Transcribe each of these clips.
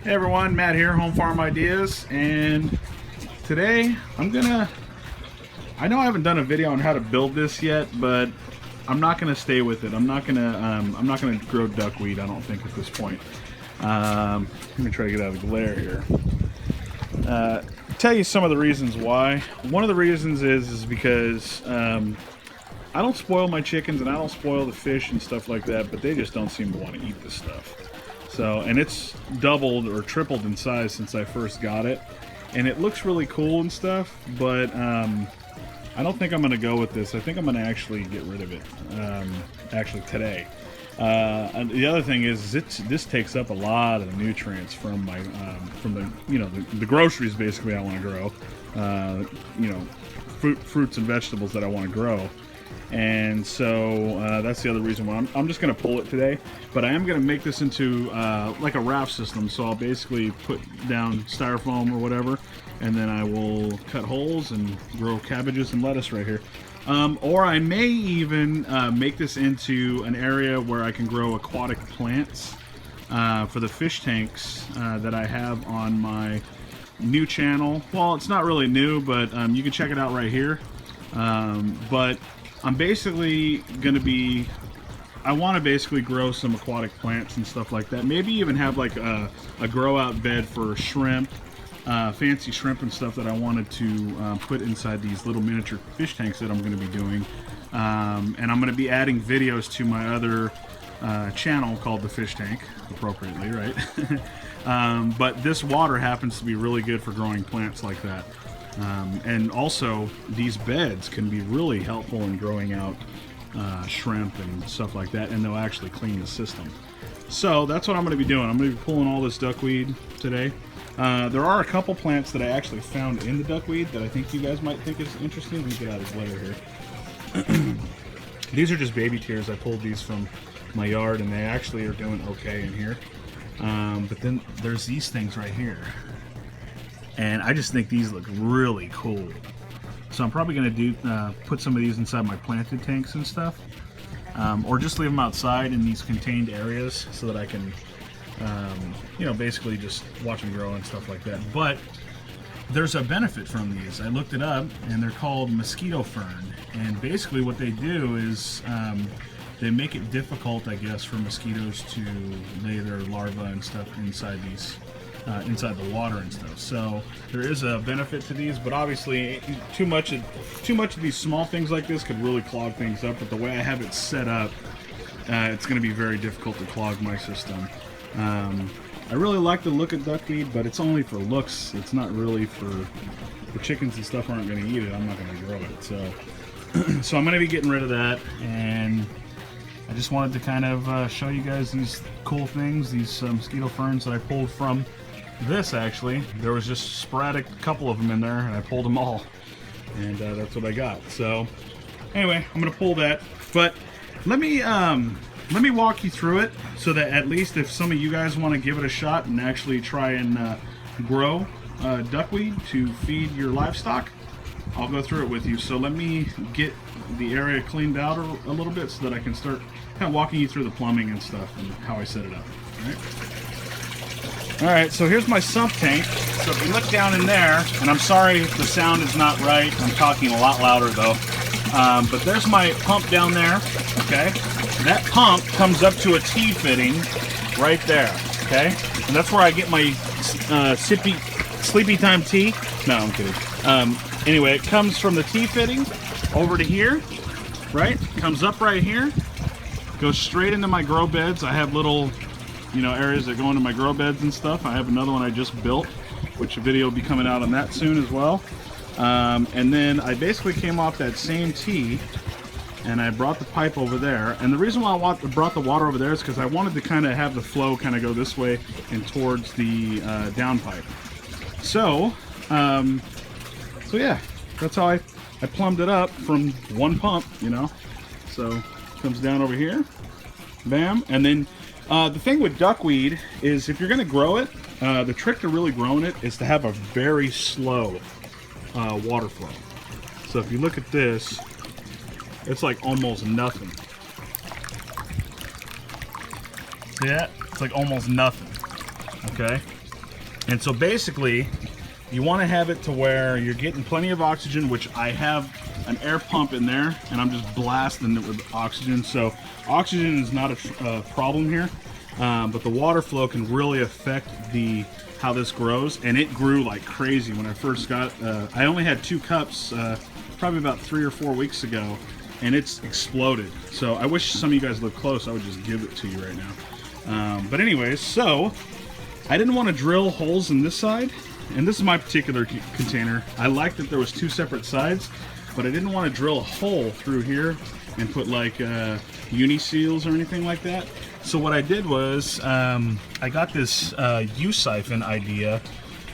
Hey everyone, Matt here, Home Farm Ideas, and today I know I haven't done a video on how to build this yet, but I'm not gonna stay with it. I'm not gonna grow duckweed, I don't think, at this point. Let me try to get out of the glare here. Tell you some of the reasons why. One of the reasons is because I don't spoil my chickens and I don't spoil the fish and stuff like that, but they just don't seem to want to eat this stuff. So, and it's doubled or tripled in size since I first got it, and it looks really cool and stuff, but I don't think I'm going to go with this. I think I'm going to actually get rid of it, actually today. And the other thing is, this takes up a lot of nutrients from my from the groceries basically I want to grow, fruits and vegetables that I want to grow. And so that's the other reason why I'm just going to pull it today. But I am going to make this into like a raft system. So I'll basically put down styrofoam or whatever, and then I will cut holes and grow cabbages and lettuce right here. Or I may even make this into an area where I can grow aquatic plants for the fish tanks that I have on my new channel. Well, it's not really new, but you can check it out right here. But I'm basically going to be, I want to basically grow some aquatic plants and stuff like that. Maybe even have like a grow out bed for shrimp, fancy shrimp and stuff that I wanted to put inside these little miniature fish tanks that I'm going to be doing. And I'm going to be adding videos to my other channel called The Fish Tank, appropriately, right? But this water happens to be really good for growing plants like that. And also, these beds can be really helpful in growing out shrimp and stuff like that, and they'll actually clean the system. So that's what I'm going to be doing. I'm going to be pulling all this duckweed today. There are a couple plants that I actually found in the duckweed that I think you guys might think is interesting. Let me get out of the glare here. These are just baby tears. I pulled these from my yard, and they actually are doing okay in here. But then there's these things right here. And I just think these look really cool. So I'm probably going to put some of these inside my planted tanks and stuff. Or just leave them outside in these contained areas so that I can, basically just watch them grow and stuff like that. But there's a benefit from these. I looked it up, and they're called mosquito fern. And basically what they do is they make it difficult, I guess, for mosquitoes to lay their larvae and stuff inside these inside the water and stuff. So there is a benefit to these, but obviously too much of these small things like this could really clog things up. But the way I have it set up, it's going to be very difficult to clog my system. I really like the look of duckweed, but it's only for looks. It's not really for chickens and stuff aren't going to eat it. I'm not going to grow it. So I'm going to be getting rid of that, and I just wanted to kind of show you guys these cool things, these mosquito ferns that I pulled from this. Actually, there was just sporadic couple of them in there, and I pulled them all, and that's what I got. So anyway, I'm gonna pull that, but let me walk you through it so that at least if some of you guys want to give it a shot and actually try and grow duckweed to feed your livestock, I'll go through it with you. So let me get the area cleaned out a little bit so that I can start kind of walking you through the plumbing and stuff and how I set it up. All right, so here's my sump tank. So if you look down in there, and I'm sorry if the sound is not right, I'm talking a lot louder though, but there's my pump down there, okay? That pump comes up to a T-fitting right there, okay? And that's where I get my sleepy time tea. No, I'm kidding. Anyway, it comes from the T-fitting over to here, right? Comes up right here, goes straight into my grow beds. I have little, areas that go into my grow beds and stuff. I have another one I just built, which a video will be coming out on that soon as well. And then I basically came off that same T, and I brought the pipe over there. And the reason why I brought the water over there is because I wanted to kind of have the flow kind of go this way and towards the downpipe. So yeah, that's how I plumbed it up from one pump, So it comes down over here, bam. And then the thing with duckweed is if you're going to grow it, the trick to really growing it is to have a very slow water flow. So if you look at this, it's like almost nothing. See that? It's like almost nothing. Okay? And so basically, you want to have it to where you're getting plenty of oxygen, which I have an air pump in there, and I'm just blasting it with oxygen. So oxygen is not a problem here, but the water flow can really affect how this grows. And it grew like crazy when I first got. I only had 2 cups, probably about 3 or 4 weeks ago, and it's exploded. So I wish some of you guys lived close. I would just give it to you right now. But anyways, so I didn't want to drill holes in this side. And this is my particular container. I liked that there was 2 separate sides, but I didn't want to drill a hole through here and put like uni seals or anything like that. So what I did was I got this U-siphon idea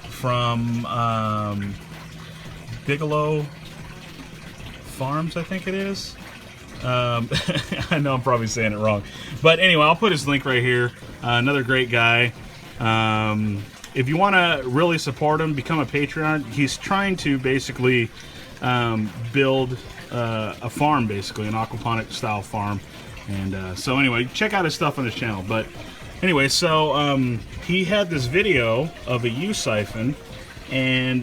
from Bigelow Farms, I think it is. I know I'm probably saying it wrong, but anyway, I'll put his link right here. Another great guy. If you want to really support him, become a Patreon. He's trying to basically build a farm, basically an aquaponic style farm. And so anyway, check out his stuff on his channel. But anyway, so he had this video of a U-siphon, and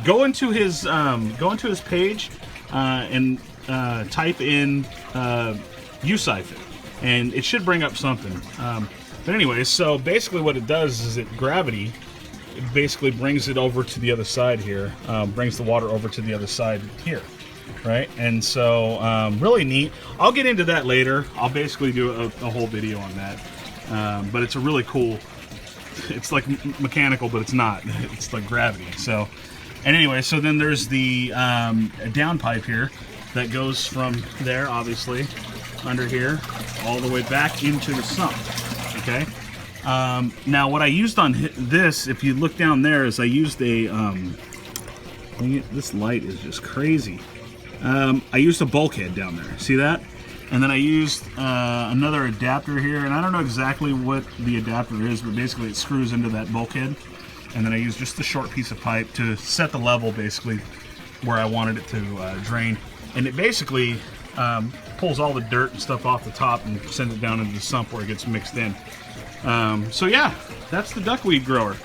go into his page and type in U-siphon, and it should bring up something. But anyway, so basically what it does is it basically brings it over to the other side here, brings the water over to the other side here, right? And so really neat. I'll get into that later. I'll basically do a whole video on that. But it's a really cool, it's like mechanical, but it's not. It's like gravity. So, and anyway, so then there's the downpipe here that goes from there, obviously, under here, all the way back into the sump. Okay. Now what I used on this, if you look down there, is I used a this light is just crazy. I used a bulkhead down there. See that? And then I used another adapter here, and I don't know exactly what the adapter is, but basically it screws into that bulkhead. And then I used just a short piece of pipe to set the level, basically where I wanted it to drain. And it basically pulls all the dirt and stuff off the top and sends it down into the sump where it gets mixed in. So yeah, that's the duckweed grower.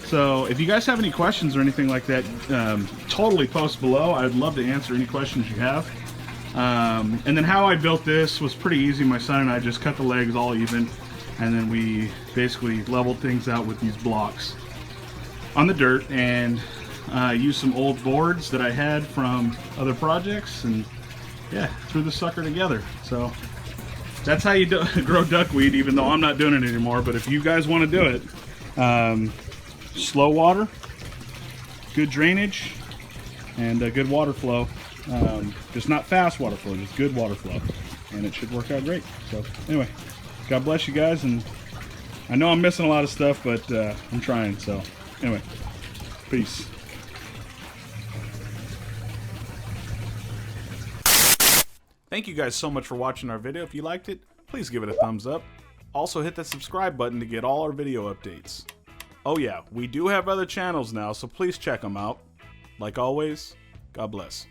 So if you guys have any questions or anything like that, totally post below. I'd love to answer any questions you have. And then how I built this was pretty easy. My son and I just cut the legs all even, and then we basically leveled things out with these blocks on the dirt, and used some old boards that I had from other projects, and yeah, threw the sucker together. So that's how you grow duckweed, even though I'm not doing it anymore. But if you guys want to do it, slow water, good drainage, and good water flow. Just not fast water flow, just good water flow. And it should work out great. So anyway, God bless you guys. And I know I'm missing a lot of stuff, but I'm trying. So anyway, peace. Thank you guys so much for watching our video. If you liked it, please give it a thumbs up. Also hit that subscribe button to get all our video updates. Oh yeah, we do have other channels now, so please check them out. Like always, God bless.